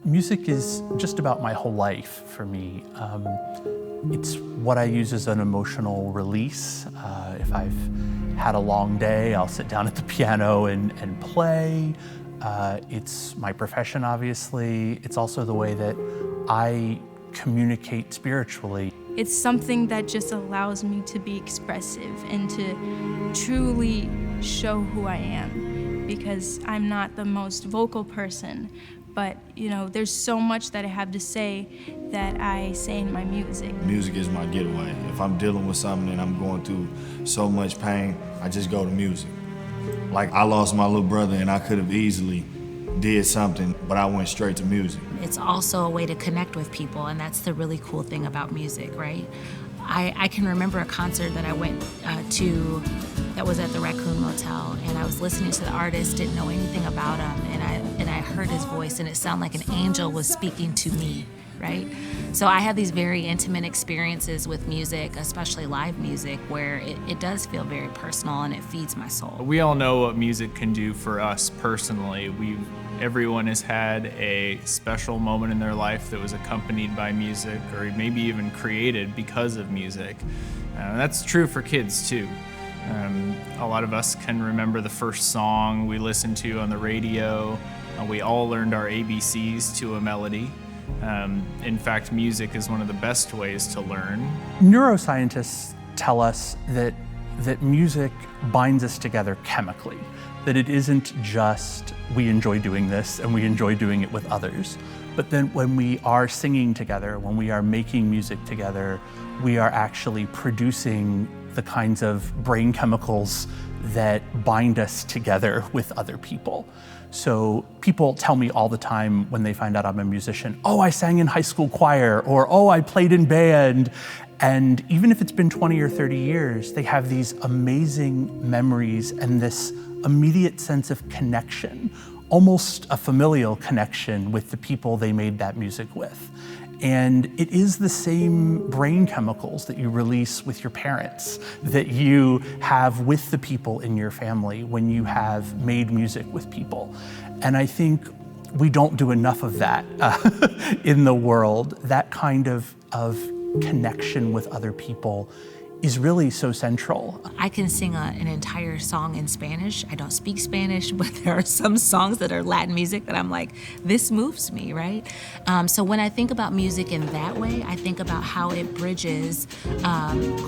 Music is just about my whole life for me. It's what I use as an emotional release. If I've had a long day, I'll sit down at the piano and play. It's my profession, obviously. It's also the way that I communicate spiritually. It's something that just allows me to be expressive and to truly show who I am, because I'm not the most vocal person, but there's so much that I have to say that I say in my music. Music is my getaway. If I'm dealing with something and I'm going through so much pain, I just go to music. Like, I lost my little brother and I could have easily did something, but I went straight to music. It's also a way to connect with people, and that's the really cool thing about music, right? I can remember a concert that I went to that was at the Raccoon Motel, and I was listening to the artist, didn't know anything about him, and I heard his voice, and it sounded like an angel was speaking to me, right? So I have these very intimate experiences with music, especially live music, where it does feel very personal and it feeds my soul. We all know what music can do for us personally. Everyone has had a special moment in their life that was accompanied by music, or maybe even created because of music. That's true for kids too. A lot of us can remember the first song we listened to on the radio. We all learned our ABCs to a melody. In fact, music is one of the best ways to learn. Neuroscientists tell us that music binds us together chemically, that it isn't just we enjoy doing this and we enjoy doing it with others, but then when we are singing together, when we are making music together, we are actually producing the kinds of brain chemicals that bind us together with other people. So people tell me all the time when they find out I'm a musician, oh, I sang in high school choir, or oh, I played in band. And even if it's been 20 or 30 years, they have these amazing memories and this immediate sense of connection, almost a familial connection with the people they made that music with. And it is the same brain chemicals that you release with your parents, that you have with the people in your family when you have made music with people. And I think we don't do enough of that in the world. That kind of connection with other people is really so central. I can sing an entire song in Spanish. I don't speak Spanish, but there are some songs that are Latin music that I'm like, this moves me, right? So when I think about music in that way, I think about how it bridges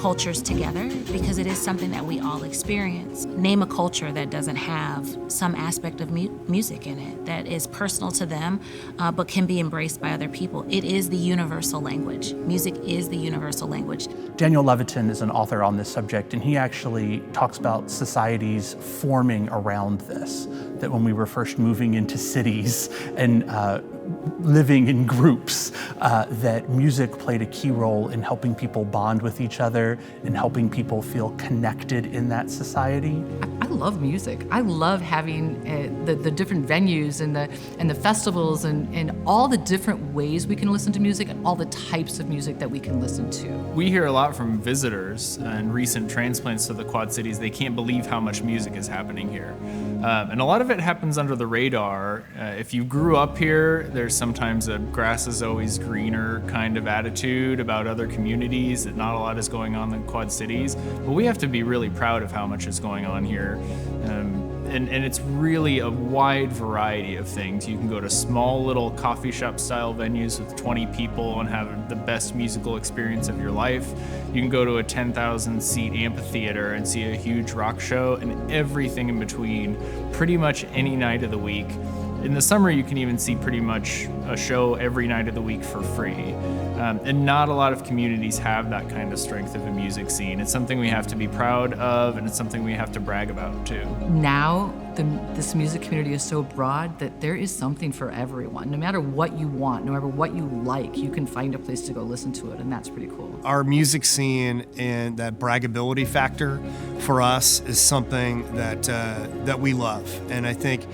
cultures together, because it is something that we all experience. Name a culture that doesn't have some aspect of music in it that is personal to them, but can be embraced by other people. It is the universal language. Music is the universal language. Daniel Levitin is an author on this subject, and he actually talks about societies forming around this, that when we were first moving into cities and living in groups, that music played a key role in helping people bond with each other and helping people feel connected in that society. I love music. I love having the different venues and the festivals and all the different ways we can listen to music and all the types of music that we can listen to. We hear a lot from visitors and recent transplants to the Quad Cities. They can't believe how much music is happening here. And a lot of it happens under the radar. If you grew up here, there's sometimes a grass is always greener kind of attitude about other communities, that not a lot is going on in the Quad Cities. But we have to be really proud of how much is going on here. And it's really a wide variety of things. You can go to small little coffee shop style venues with 20 people and have the best musical experience of your life. You can go to a 10,000 seat amphitheater and see a huge rock show, and everything in between, pretty much any night of the week. In the summer, you can even see pretty much a show every night of the week for free. And not a lot of communities have that kind of strength of a music scene. It's something we have to be proud of, and it's something we have to brag about too. Now, this music community is so broad that there is something for everyone. No matter what you want, no matter what you like, you can find a place to go listen to it, and that's pretty cool. Our music scene and that braggability factor for us is something that we love, and I think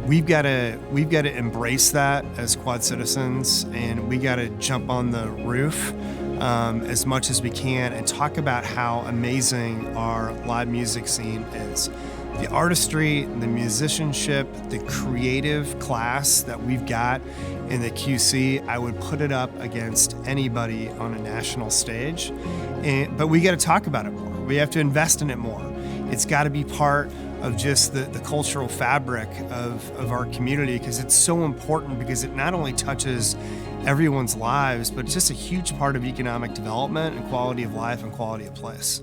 we've got to embrace that as Quad citizens, and we got to jump on the roof as much as we can and talk about how amazing our live music scene is. the artistry, the musicianship, the creative class that we've got in the QC, I would put it up against anybody on a national stage. But we got to talk about it more. We have to invest in it more. It's got to be part of just the cultural fabric of our community, because it's so important, because it not only touches everyone's lives, but it's just a huge part of economic development and quality of life and quality of place.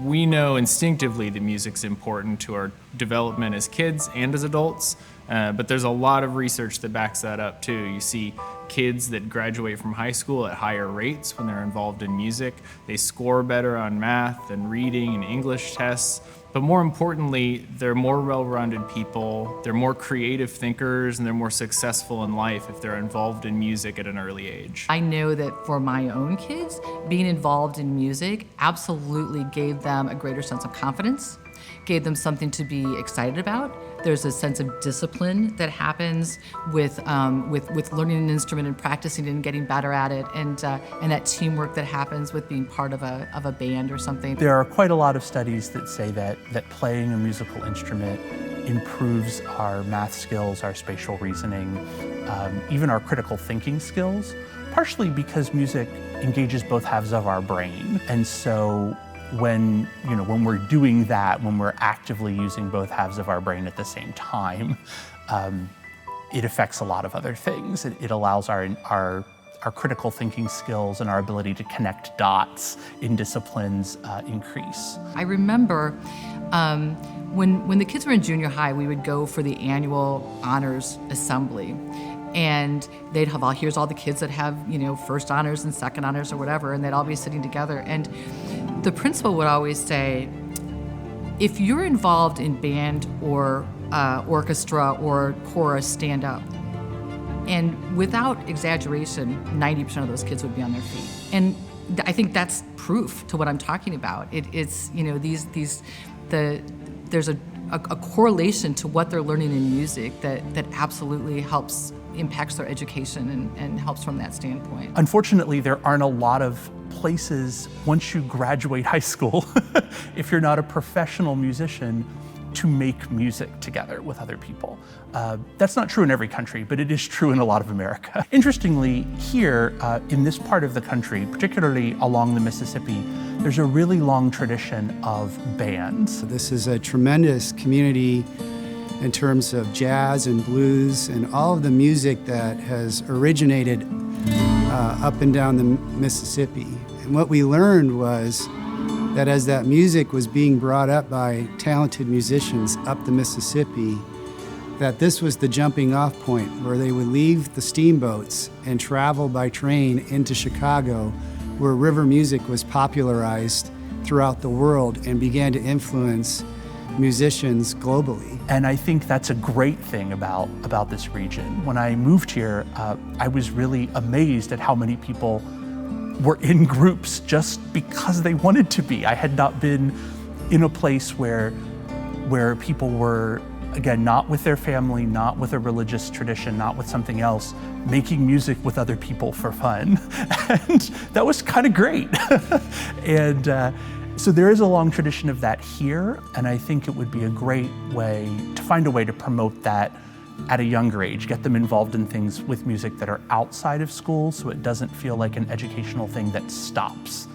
We know instinctively that music's important to our development as kids and as adults, but there's a lot of research that backs that up too. You see kids that graduate from high school at higher rates when they're involved in music. They score better on math and reading and English tests. But more importantly, they're more well-rounded people, they're more creative thinkers, and they're more successful in life if they're involved in music at an early age. I know that for my own kids, being involved in music absolutely gave them a greater sense of confidence, gave them something to be excited about. There's a sense of discipline that happens with learning an instrument and practicing and getting better at it, and that teamwork that happens with being part of a band or something. There are quite a lot of studies that say that playing a musical instrument improves our math skills, our spatial reasoning, even our critical thinking skills, partially because music engages both halves of our brain. And so when we're doing that, when we're actively using both halves of our brain at the same time, it affects a lot of other things. It allows our critical thinking skills and our ability to connect dots in disciplines increase. I remember when the kids were in junior high, we would go for the annual honors assembly. And they'd have here's all the kids that have, first honors and second honors or whatever, and they'd all be sitting together. And the principal would always say, if you're involved in band or orchestra or chorus, stand up. And without exaggeration, 90% of those kids would be on their feet. And I think that's proof to what I'm talking about. There's a correlation to what they're learning in music that absolutely impacts their education and helps from that standpoint. Unfortunately, there aren't a lot of places once you graduate high school, if you're not a professional musician, to make music together with other people. That's not true in every country, but it is true in a lot of America. Interestingly, here in this part of the country, particularly along the Mississippi, there's a really long tradition of bands. This is a tremendous community in terms of jazz and blues and all of the music that has originated up and down the Mississippi. And what we learned was that as that music was being brought up by talented musicians up the Mississippi, that this was the jumping off point where they would leave the steamboats and travel by train into Chicago, where river music was popularized throughout the world and began to influence musicians globally. And I think that's a great thing about this region. When I moved here, I was really amazed at how many people were in groups just because they wanted to be. I had not been in a place where people were, again, not with their family, not with a religious tradition, not with something else, making music with other people for fun. And that was kind of great. And so there is a long tradition of that here, and I think it would be a great way to find a way to promote that at a younger age, get them involved in things with music that are outside of school so it doesn't feel like an educational thing that stops.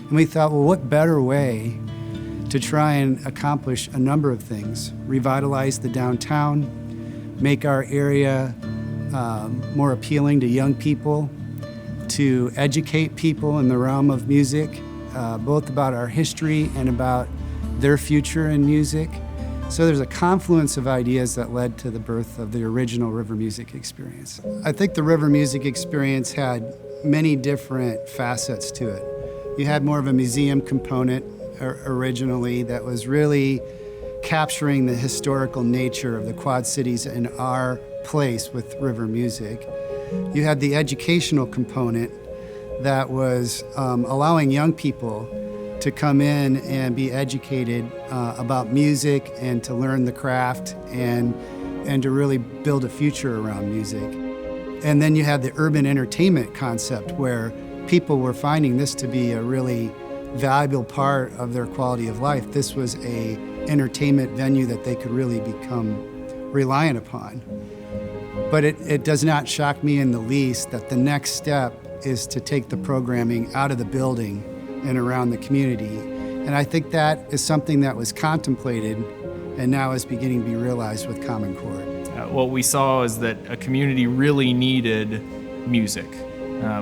And we thought, well, what better way to try and accomplish a number of things? Revitalize the downtown, make our area more appealing to young people, to educate people in the realm of music, both about our history and about their future in music. So there's a confluence of ideas that led to the birth of the original River Music Experience. I think the River Music Experience had many different facets to it. You had more of a museum component originally that was really capturing the historical nature of the Quad Cities and our place with river music. You had the educational component that was allowing young people to come in and be educated about music and to learn the craft and to really build a future around music. And then you had the urban entertainment concept where people were finding this to be a really valuable part of their quality of life. This was a entertainment venue that they could really become reliant upon. But it does not shock me in the least that the next step is to take the programming out of the building and around the community. And I think that is something that was contemplated and now is beginning to be realized with Common Chord. What we saw is that a community really needed music.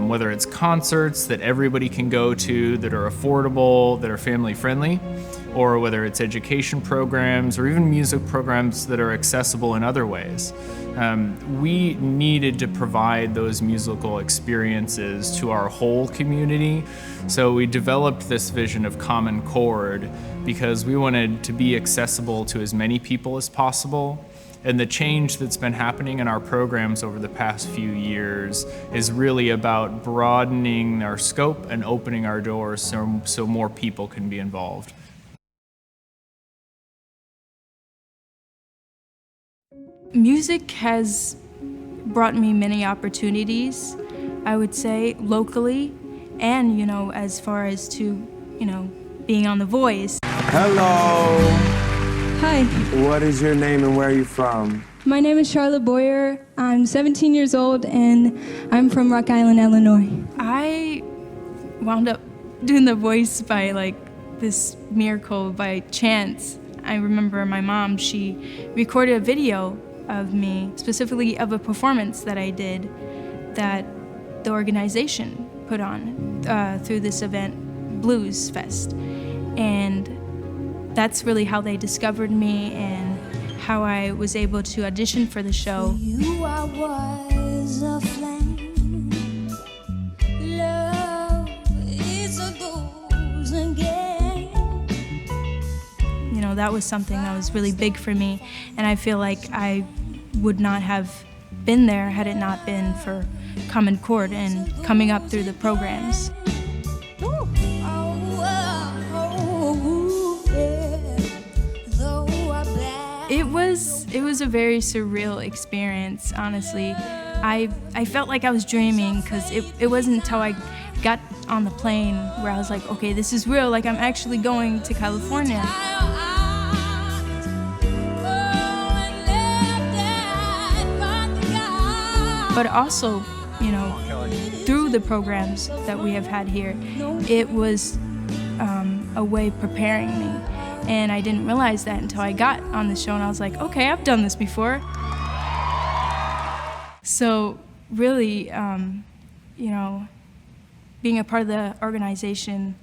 Whether it's concerts that everybody can go to, that are affordable, that are family friendly, or whether it's education programs or even music programs that are accessible in other ways. We needed to provide those musical experiences to our whole community. So we developed this vision of Common Chord because we wanted to be accessible to as many people as possible. And the change that's been happening in our programs over the past few years is really about broadening our scope and opening our doors so more people can be involved. Music has brought me many opportunities, I would say, locally, and, as far as to, being on The Voice. Hello. Hi, What is your name and where are you from? my name is Charlotte Boyer. I'm 17 years old and I'm from Rock Island, Illinois. I wound up doing The Voice by this miracle by chance. I remember my mom, she recorded a video of me, specifically of a performance that I did that the organization put on through this event, Blues Fest. And that's really how they discovered me and how I was able to audition for the show. You I was a flame. Love is a golden game. That was something that was really big for me, and I feel like I would not have been there had it not been for Common Chord and coming up through the programs. It was a very surreal experience, honestly. I felt like I was dreaming because it wasn't until I got on the plane where I was like, okay, this is real, like I'm actually going to California. But also, through the programs that we have had here, it was a way preparing me. And I didn't realize that until I got on the show and I was like, okay, I've done this before. So really, being a part of the organization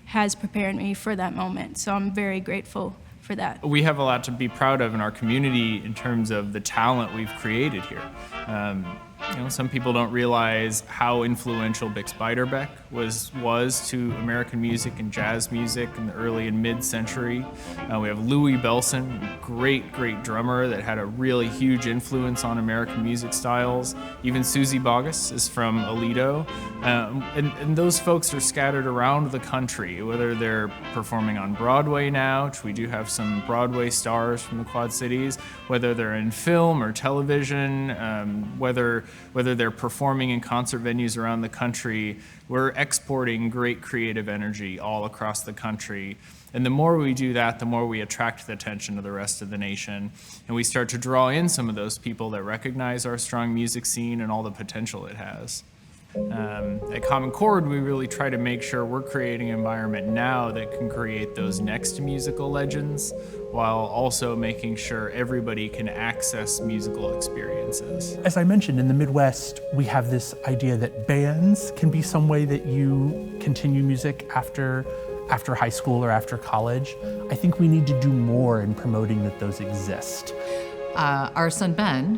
has prepared me for that moment. So I'm very grateful for that. We have a lot to be proud of in our community in terms of the talent we've created here. Some people don't realize how influential Bix Beiderbecke was to American music and jazz music in the early and mid-century. We have Louis Bellson, great drummer that had a really huge influence on American music styles. Even Susie Boggess is from Aledo. And those folks are scattered around the country, whether they're performing on Broadway now, which we do have some Broadway stars from the Quad Cities, whether they're in film or television, whether they're performing in concert venues around the country. We're exporting great creative energy all across the country. And the more we do that, the more we attract the attention of the rest of the nation. And we start to draw in some of those people that recognize our strong music scene and all the potential it has. At Common Chord, we really try to make sure we're creating an environment now that can create those next musical legends, while also making sure everybody can access musical experiences. As I mentioned, in the Midwest, we have this idea that bands can be some way that you continue music after high school or after college. I think we need to do more in promoting that those exist. Our son Ben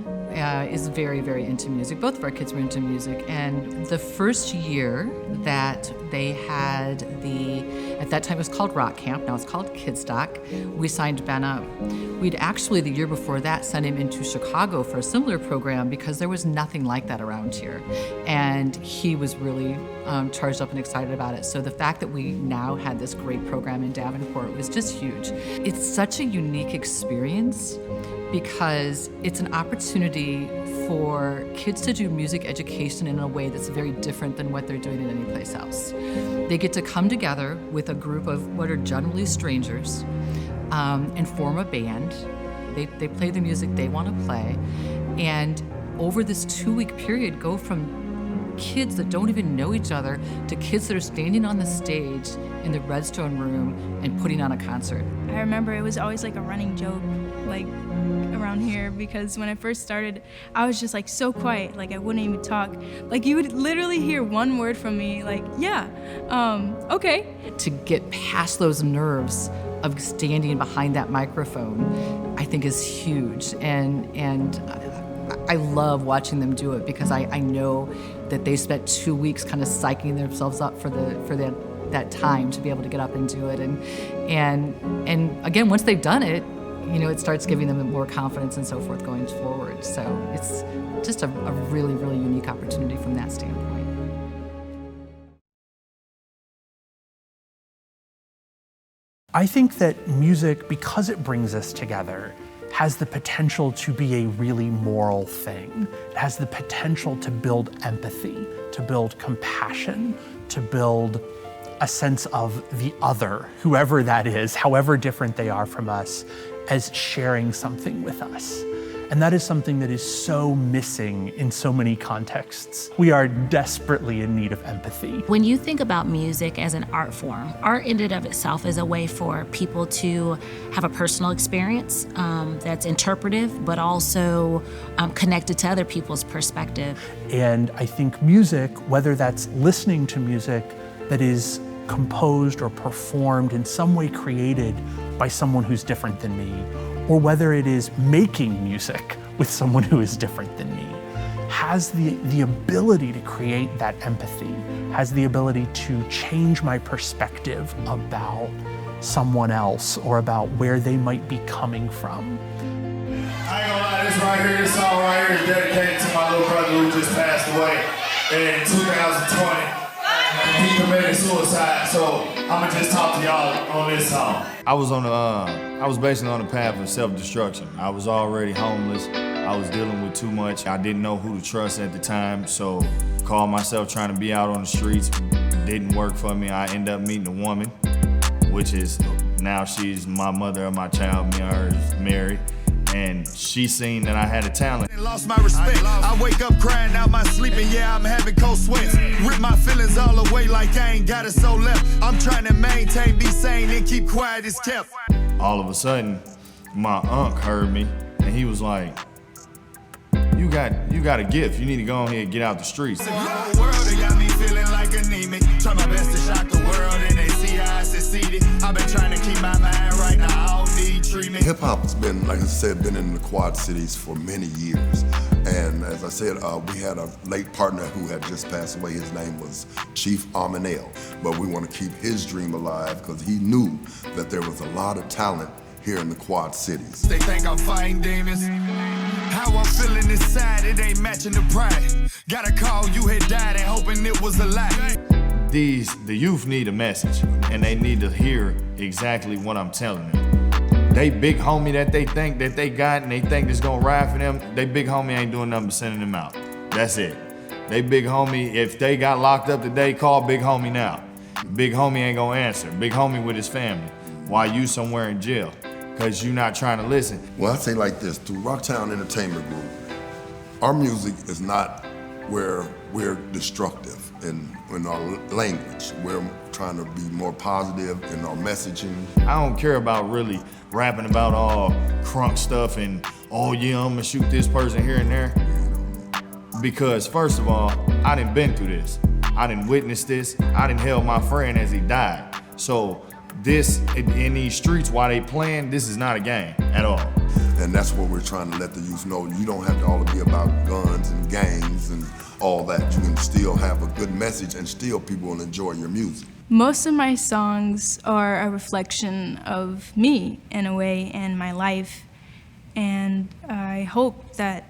is very into music. Both of our kids were into music, and the first year that they had at that time it was called Rock Camp, now it's called Kidstock, we signed Ben up. We'd actually, the year before that, sent him into Chicago for a similar program because there was nothing like that around here. And he was really charged up and excited about it. So the fact that we now had this great program in Davenport was just huge. It's such a unique experience because it's an opportunity for kids to do music education in a way that's very different than what they're doing in any place else. They get to come together with a group of what are generally strangers and form a band. They play the music they want to play, and over this 2-week period go from kids that don't even know each other to kids that are standing on the stage in the Redstone Room and putting on a concert. I remember it was always like a running joke, like around here, because when I first started, I was just like so quiet, like I wouldn't even talk. Like you would literally hear one word from me, like, yeah, okay. To get past those nerves of standing behind that microphone, I think is huge. And I love watching them do it because I know that they spent 2 weeks kind of psyching themselves up for that time to be able to get up and do it. And again, once they've done it, you know, it starts giving them more confidence and so forth going forward. So it's just a really, really unique opportunity from that standpoint. I think that music, because it brings us together, has the potential to be a really moral thing. It has the potential to build empathy, to build compassion, to build a sense of the other, whoever that is, however different they are from us, as sharing something with us. And that is something that is so missing in so many contexts. We are desperately in need of empathy. When you think about music as an art form, art in and of itself is a way for people to have a personal experience that's interpretive, but also connected to other people's perspective. And I think music, whether that's listening to music that is composed or performed in some way created by someone who's different than me, or whether it is making music with someone who is different than me, has the ability to create that empathy, has the ability to change my perspective about someone else or about where they might be coming from. I ain't gonna lie, this song right here is dedicated to my little brother who just passed away in 2020. He committed suicide, so I'ma just talk to y'all on this song. I was basically on the path of self-destruction. I was already homeless. I was dealing with too much. I didn't know who to trust at the time, so called myself trying to be out on the streets. Didn't work for me. I ended up meeting a woman, which is now she's my mother of my child. Me and her is married. And she seen that I had a talent. Lost my respect. I wake up crying out my sleep, and yeah, I'm having cold sweats. Rip my feelings all away like I ain't got a soul left. I'm trying to maintain, be sane, and keep quiet as kept. All of a sudden, my uncle heard me, and he was like, you got a gift. You need to go ahead and get out the streets. The whole world, they got me feeling like anemic. Try my best to shock the world, and they see how I succeeded. I've been trying to keep my mind right now. I don't need treatment. Hip hop has been, like I said, been in the Quad Cities for many years. And as I said, we had a late partner who had just passed away. His name was Chief Armanel. But we want to keep his dream alive because he knew that there was a lot of talent here in the Quad Cities. They think I'm fighting demons. How I'm feeling inside, it ain't matching the pride. Got a call, you had died and hoping it was a lie. The youth need a message, and they need to hear exactly what I'm telling them. They big homie that they think that they got and they think it's gonna ride for them, they big homie ain't doing nothing but sending them out. That's it. They big homie, if they got locked up today, call big homie now. Big homie ain't gonna answer. Big homie with his family. While you somewhere in jail, because you not trying to listen. Well, I say like this, through Rocktown Entertainment Group, our music is not where we're destructive in our language. We're trying to be more positive in our messaging. I don't care about really rapping about all crunk stuff and, oh yeah, I'm gonna shoot this person here and there. Because first of all, I done been through this. I done witnessed this. I done held my friend as he died. So this, in these streets while they playing, this is not a game at all. And that's what we're trying to let the youth know. You don't have to all be about guns and gangs and all that. You can still have a good message and still people will enjoy your music. Most of my songs are a reflection of me, in a way, and my life. And I hope that,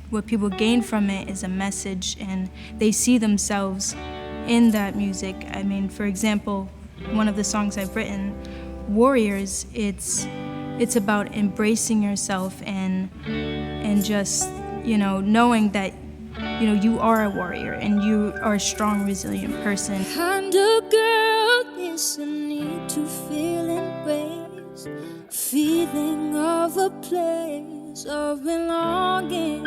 what people gain from it is a message and they see themselves in that music. For example, one of the songs I've written, Warriors, it's about embracing yourself and just knowing that, you are a warrior and you are a strong, resilient person. And a girl is a need to feel embraced, feeling of a place of belonging.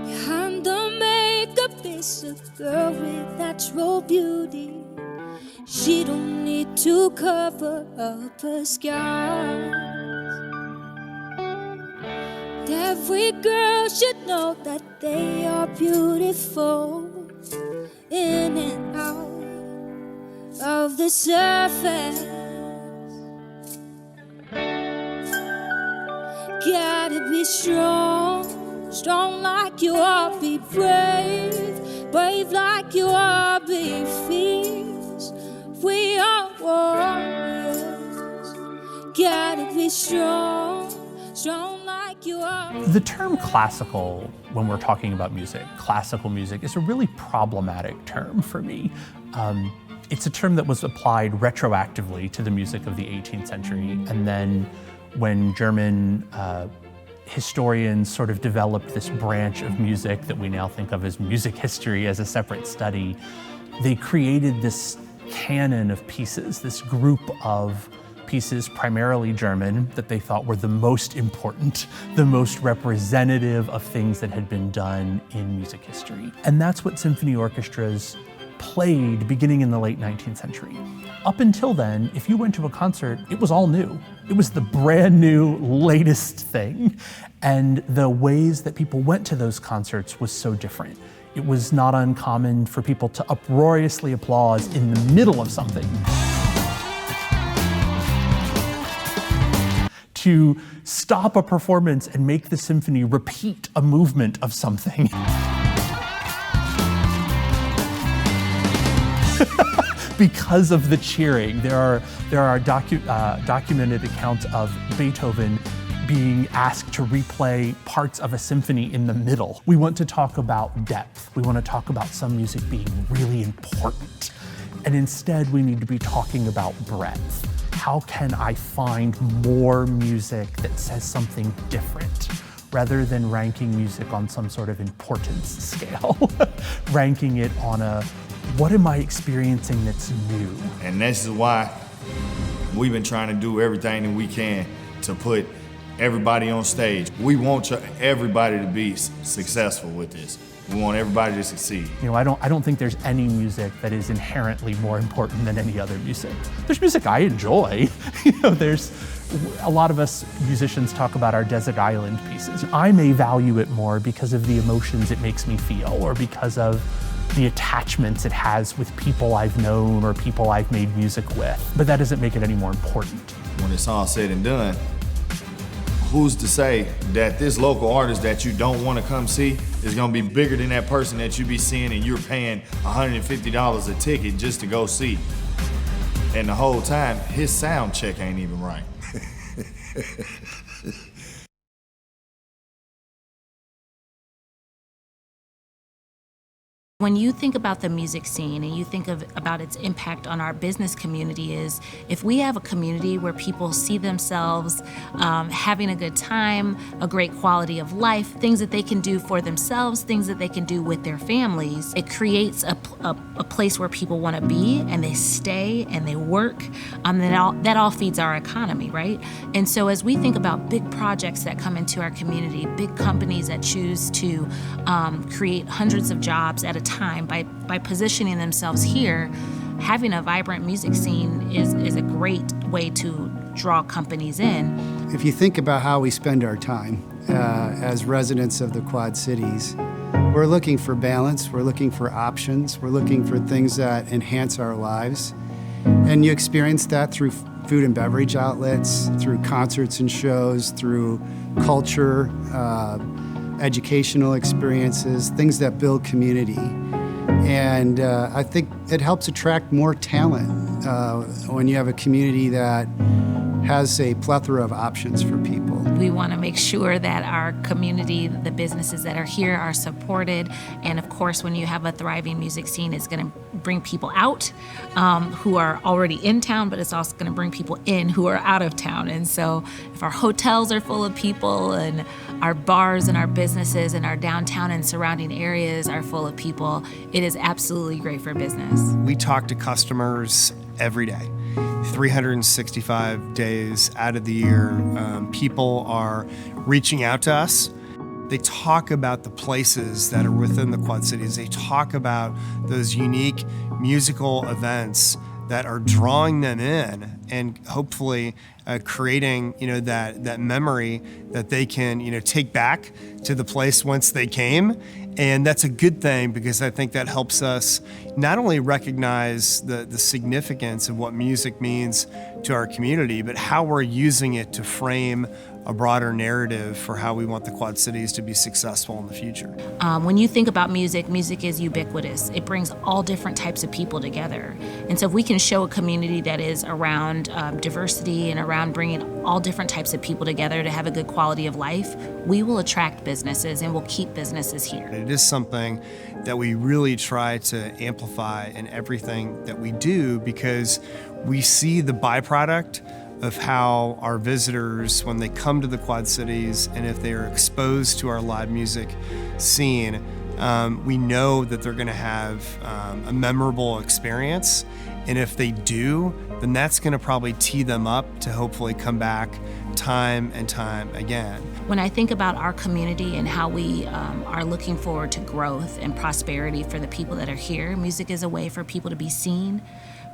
Behind the makeup is a girl with natural beauty. She don't need to cover up her scars. Every girl should know that they are beautiful in and out of the surface. Gotta be strong, strong like you are, be brave, brave like you are, be fierce. We are warriors. Gotta be strong, strong like you are. The term classical, when we're talking about music, classical music, is a really problematic term for me. It's a term that was applied retroactively to the music of the 18th century, and then when German historians sort of developed this branch of music that we now think of as music history as a separate study, they created this canon of pieces, this group of pieces, primarily German, that they thought were the most important, the most representative of things that had been done in music history. And that's what symphony orchestras played beginning in the late 19th century. Up until then, if you went to a concert, it was all new. It was the brand new, latest thing. And the ways that people went to those concerts was so different. It was not uncommon for people to uproariously applaud in the middle of something, to stop a performance and make the symphony repeat a movement of something. Because of the cheering. There are documented accounts of Beethoven being asked to replay parts of a symphony in the middle. We want to talk about depth. We want to talk about some music being really important. And instead, we need to be talking about breadth. How can I find more music that says something different, rather than ranking music on some sort of importance scale? Ranking it on a, what am I experiencing that's new? And this is why we've been trying to do everything that we can to put everybody on stage. We want everybody to be successful with this. We want everybody to succeed. I don't think there's any music that is inherently more important than any other music. There's music I enjoy. There's a lot of us musicians talk about our desert island pieces. I may value it more because of the emotions it makes me feel, or because of the attachments it has with people I've known or people I've made music with. But that doesn't make it any more important. When it's all said and done, who's to say that this local artist that you don't want to come see is going to be bigger than that person that you be seeing and you're paying $150 a ticket just to go see? And the whole time, his sound check ain't even right. When you think about the music scene and you think about its impact on our business community, is if we have a community where people see themselves having a good time, a great quality of life, things that they can do for themselves, things that they can do with their families, it creates a place where people want to be, and they stay and they work. That all feeds our economy, right? And so as we think about big projects that come into our community, big companies that choose to create hundreds of jobs at a time by positioning themselves here, having a vibrant music scene is a great way to draw companies in. If you think about how we spend our time as residents of the Quad Cities, we're looking for balance, we're looking for options, we're looking for things that enhance our lives. And you experience that through food and beverage outlets, through concerts and shows, through culture, educational experiences, things that build community. And I think it helps attract more talent when you have a community that has a plethora of options for people. We want to make sure that our community, the businesses that are here, are supported. And of course, when you have a thriving music scene, it's going to bring people out who are already in town, but it's also going to bring people in who are out of town. And so if our hotels are full of people and our bars and our businesses and our downtown and surrounding areas are full of people, it is absolutely great for business. We talk to customers every day. 365 days out of the year, people are reaching out to us. They talk about the places that are within the Quad Cities. They talk about those unique musical events that are drawing them in and hopefully creating, that memory that they can, take back to the place whence they came. And that's a good thing, because I think that helps us not only recognize the significance of what music means to our community, but how we're using it to frame a broader narrative for how we want the Quad Cities to be successful in the future. When you think about music, music is ubiquitous. It brings all different types of people together. And so if we can show a community that is around diversity and around bringing all different types of people together to have a good quality of life, we will attract businesses and we'll keep businesses here. It is something that we really try to amplify in everything that we do, because we see the byproduct of how our visitors, when they come to the Quad Cities and if they are exposed to our live music scene, we know that they're going to have a memorable experience. And if they do, then that's going to probably tee them up to hopefully come back time and time again. When I think about our community and how we are looking forward to growth and prosperity for the people that are here, music is a way for people to be seen,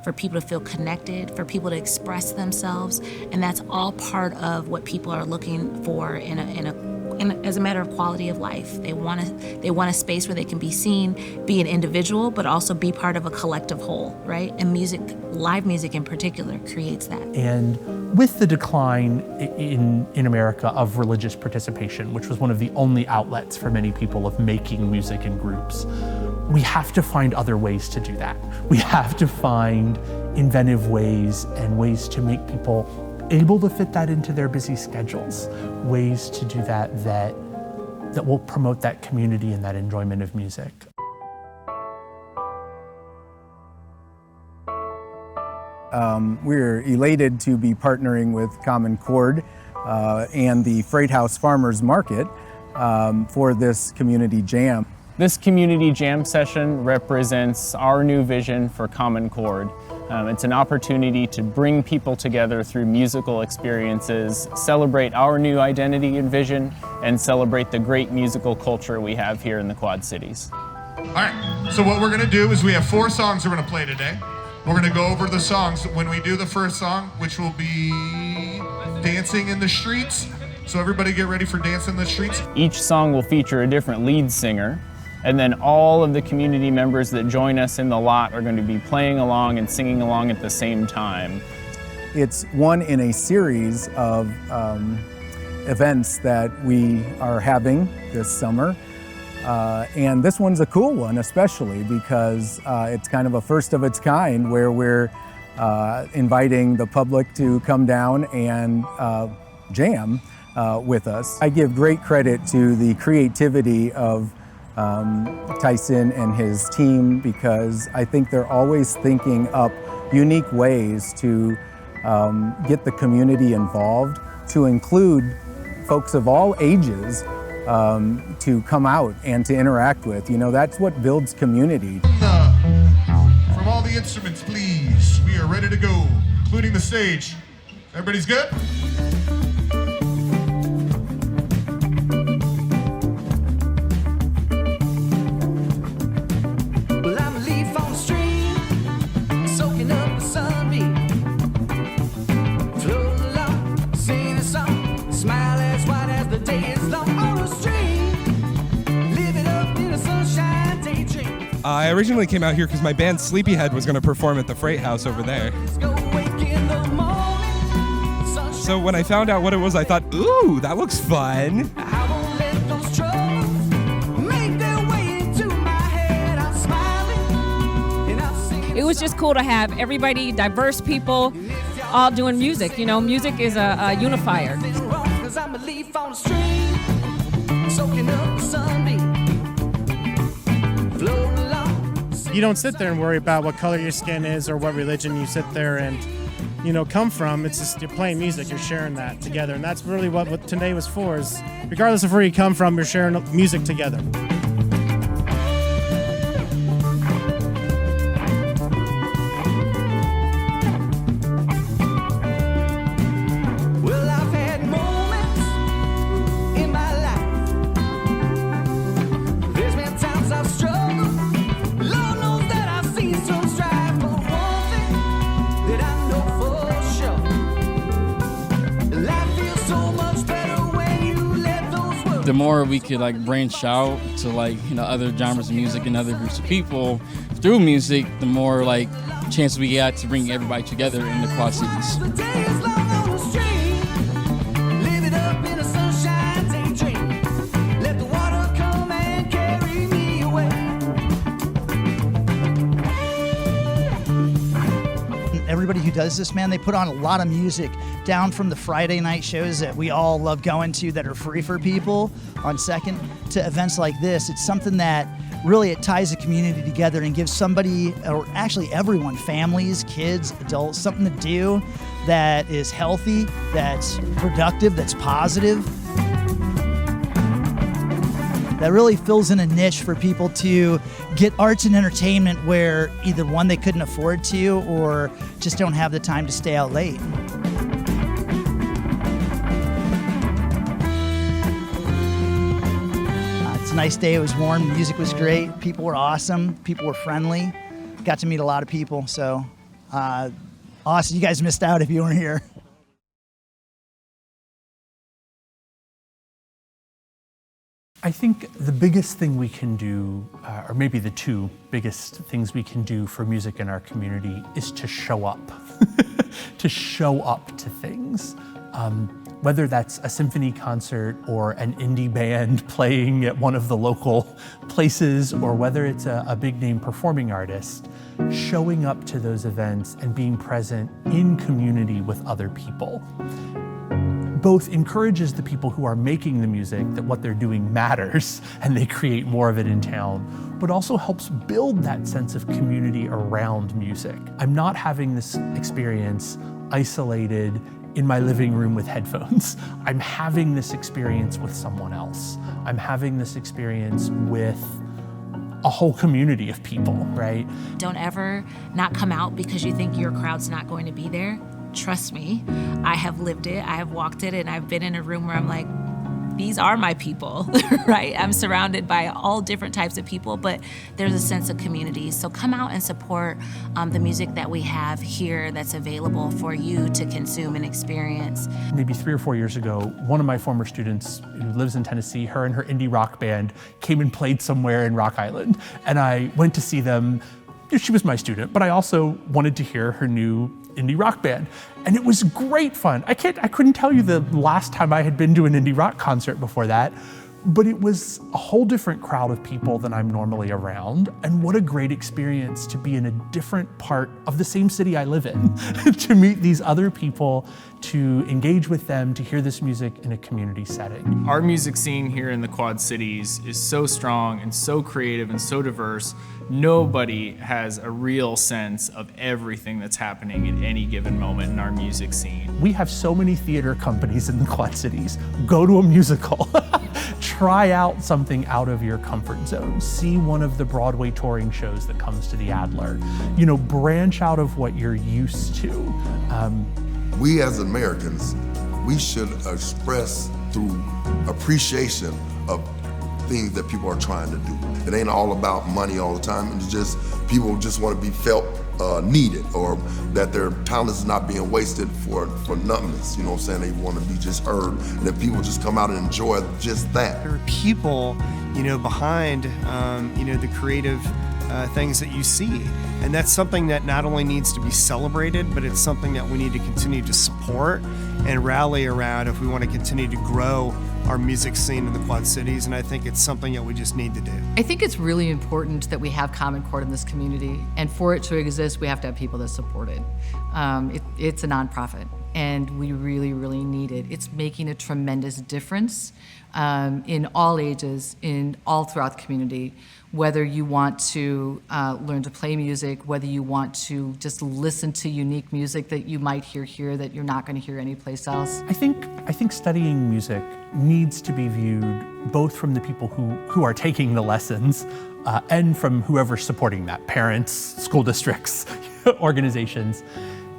for people to feel connected, for people to express themselves, and that's all part of what people are looking for as a matter of quality of life. They want a space where they can be seen, be an individual, but also be part of a collective whole, right? And music, live music in particular, creates that. And with the decline in America of religious participation, which was one of the only outlets for many people of making music in groups, we have to find other ways to do that. We have to find inventive ways and ways to make people able to fit that into their busy schedules, ways to do that will promote that community and that enjoyment of music. We're elated to be partnering with Chord and the Freight House Farmers Market for this community jam. This community jam session represents our new vision for Chord. It's an opportunity to bring people together through musical experiences, celebrate our new identity and vision, and celebrate the great musical culture we have here in the Quad Cities. All right, so what we're gonna do is we have 4 songs we're gonna play today. We're gonna go over the songs. When we do the first song, which will be Dancing in the Streets, so everybody get ready for Dancing in the Streets. Each song will feature a different lead singer, and then all of the community members that join us in the lot are going to be playing along and singing along at the same time. It's one in a series of events that we are having this summer. And this one's a cool one, especially because it's kind of a first of its kind, where we're inviting the public to come down and jam with us. I give great credit to the creativity of Tyson and his team, because I think they're always thinking up unique ways to get the community involved, to include folks of all ages to come out and to interact with. You know, that's what builds community. From all the instruments, please. We are ready to go, including the stage. Everybody's good? I originally came out here because my band Sleepyhead was going to perform at the Freight House over there. So when I found out what it was, I thought, ooh, that looks fun. It was just cool to have everybody, diverse people, all doing music. You know, music is a unifier. you don't sit there and worry about what color your skin is or what religion you sit there and, you know, come from. It's just you're playing music, you're sharing that together. And that's really what today was for, is regardless of where you come from, you're sharing music together. The more we could like branch out to like, you know, other genres of music and other groups of people through music, the more like chance we got to bring everybody together in the Quad Cities. Everybody who does this, man, they put on a lot of music, down from the Friday night shows that we all love going to that are free for people on Second to events like this. It's something that really it ties the community together and gives somebody, or actually everyone, families, kids, adults, something to do that is healthy, that's productive, that's positive. That really fills in a niche for people to get arts and entertainment where either one, they couldn't afford to, or just don't have the time to stay out late. It's a nice day, it was warm, the music was great, people were awesome, people were friendly. Got to meet a lot of people, so awesome, you guys missed out if you weren't here. I think the biggest thing we can do, or maybe the two biggest things we can do for music in our community, is to show up, to show up to things. Whether that's a symphony concert or an indie band playing at one of the local places, or whether it's a big name performing artist, showing up to those events and being present in community with other people both encourages the people who are making the music that what they're doing matters and they create more of it in town, but also helps build that sense of community around music. I'm not having this experience isolated in my living room with headphones. I'm having this experience with someone else. I'm having this experience with a whole community of people, right? Don't ever not come out because you think your crowd's not going to be there. Trust me, I have lived it, I have walked it, and I've been in a room where I'm like, these are my people, right? I'm surrounded by all different types of people, but there's a sense of community. So come out and support the music that we have here that's available for you to consume and experience. Maybe 3 or 4 years ago, one of my former students who lives in Tennessee, her and her indie rock band came and played somewhere in Rock Island. And I went to see them. She was my student, but I also wanted to hear her new indie rock band. And it was great fun. I couldn't tell you the last time I had been to an indie rock concert before that, but it was a whole different crowd of people than I'm normally around. And what a great experience to be in a different part of the same city I live in, to meet these other people, to engage with them, to hear this music in a community setting. Our music scene here in the Quad Cities is so strong and so creative and so diverse. Nobody has a real sense of everything that's happening at any given moment in our music scene. We have so many theater companies in the Quad Cities. Go to a musical. Try out something out of your comfort zone. See one of the Broadway touring shows that comes to the Adler. You know, branch out of what you're used to. We as Americans, we should express through appreciation of things that people are trying to do. It ain't all about money all the time. It's just people just want to be felt needed, or that their talent is not being wasted for numbness. You know what I'm saying? They want to be just heard, and that people just come out and enjoy just that. There are people, you know, behind, you know, the creative things that you see. And that's something that not only needs to be celebrated, but it's something that we need to continue to support and rally around if we want to continue to grow our music scene in the Quad Cities, and I think it's something that we just need to do. I think it's really important that we have Common Chord in this community, and for it to exist, we have to have people that support it. It's a nonprofit. and we really, really need it. It's making a tremendous difference in all ages, in all throughout the community. Whether you want to learn to play music, whether you want to just listen to unique music that you might hear here that you're not going to hear anyplace else. I think studying music needs to be viewed both from the people who are taking the lessons and from whoever's supporting that, parents, school districts, organizations.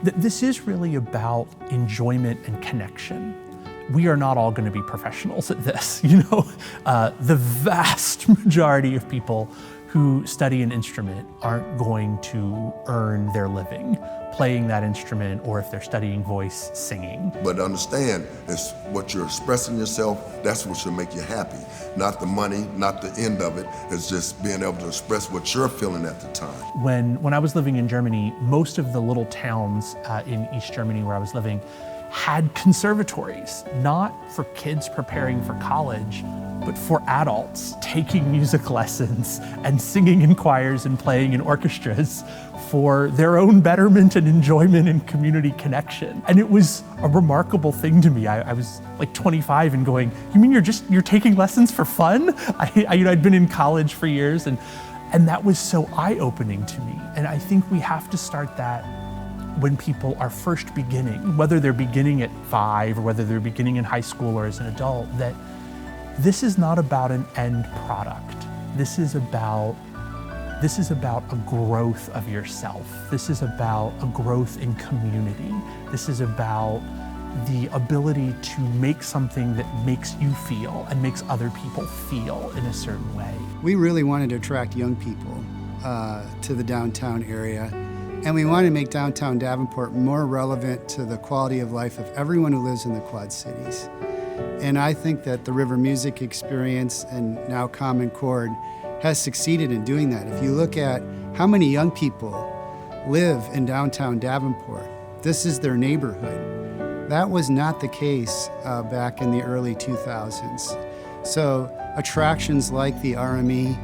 This is really about enjoyment and connection. We are not all going to be professionals at this, you know. The vast majority of people who study an instrument aren't going to earn their living playing that instrument, or if they're studying voice, singing. But understand, it's what you're expressing yourself, that's what should make you happy. Not the money, not the end of it. It's just being able to express what you're feeling at the time. When I was living in Germany, most of the little towns in East Germany where I was living had conservatories, not for kids preparing for college, but for adults taking music lessons and singing in choirs and playing in orchestras for their own betterment and enjoyment and community connection. And it was a remarkable thing to me. I was like 25 and going, you mean you're taking lessons for fun? I'd been in college for years, and that was so eye-opening to me. And I think we have to start that when people are first beginning, whether they're beginning at 5 or whether they're beginning in high school or as an adult, that this is not about an end product. This is about a growth of yourself. This is about a growth in community. This is about the ability to make something that makes you feel and makes other people feel in a certain way. We really wanted to attract young people to the downtown area, and we wanted to make downtown Davenport more relevant to the quality of life of everyone who lives in the Quad Cities. And I think that the River Music Experience and now Common Chord has succeeded in doing that. If you look at how many young people live in downtown Davenport, this is their neighborhood. That was not the case back in the early 2000s. So attractions like the RME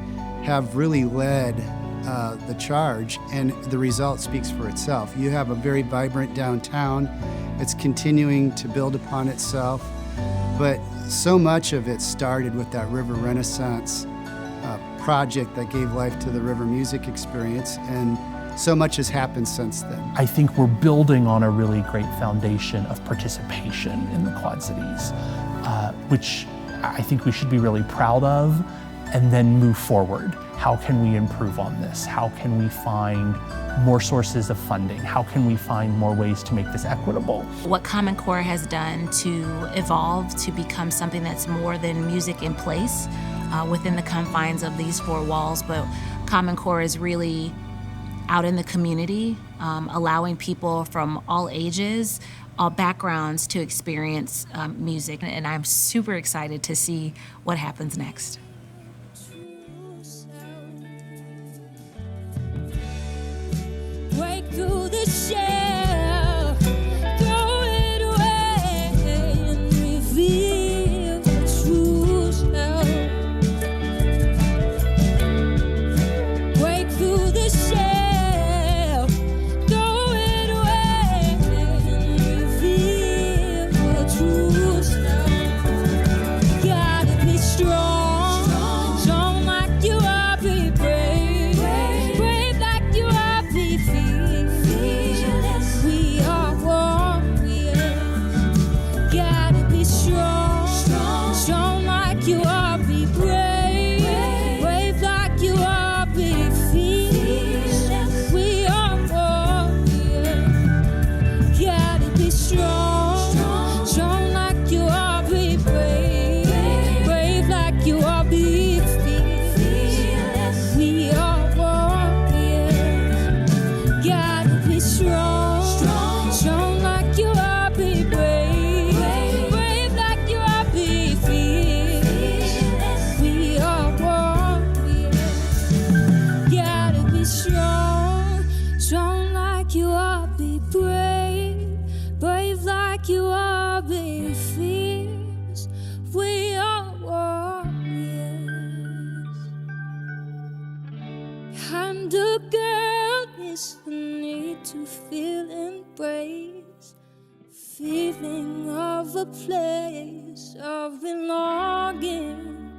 have really led the charge, and the result speaks for itself. You have a very vibrant downtown. It's continuing to build upon itself, but so much of it started with that River Renaissance project that gave life to the River Music Experience, and so much has happened since then. I think we're building on a really great foundation of participation in the Quad Cities, which I think we should be really proud of, and then move forward. How can we improve on this? How can we find more sources of funding? How can we find more ways to make this equitable? What Common Core has done to evolve to become something that's more than music in place within the confines of these 4 walls, but Common Core is really out in the community, allowing people from all ages, all backgrounds to experience music. And I'm super excited to see what happens next. Break through the shell, throw it away, and reveal the true self. Break through the shell, throw it away, and reveal the true self. Gotta be strong, strong like you are, be brave, brave like you are, be fearless. We are warriors. Gotta be strong, strong like you are, be brave, brave like you are, be fearless. We are warriors. Gotta be strong, strong like you are, be brave, brave like you are, be fearless. We are warriors. Gotta be strong, strong like you are, be brave, brave like you are, be fearless. We are warriors. Gotta be strong, strong like you are, be brave, brave like you are, be fierce. We are warriors. And a girl is the need to feel embraced. feeling of a place of belonging.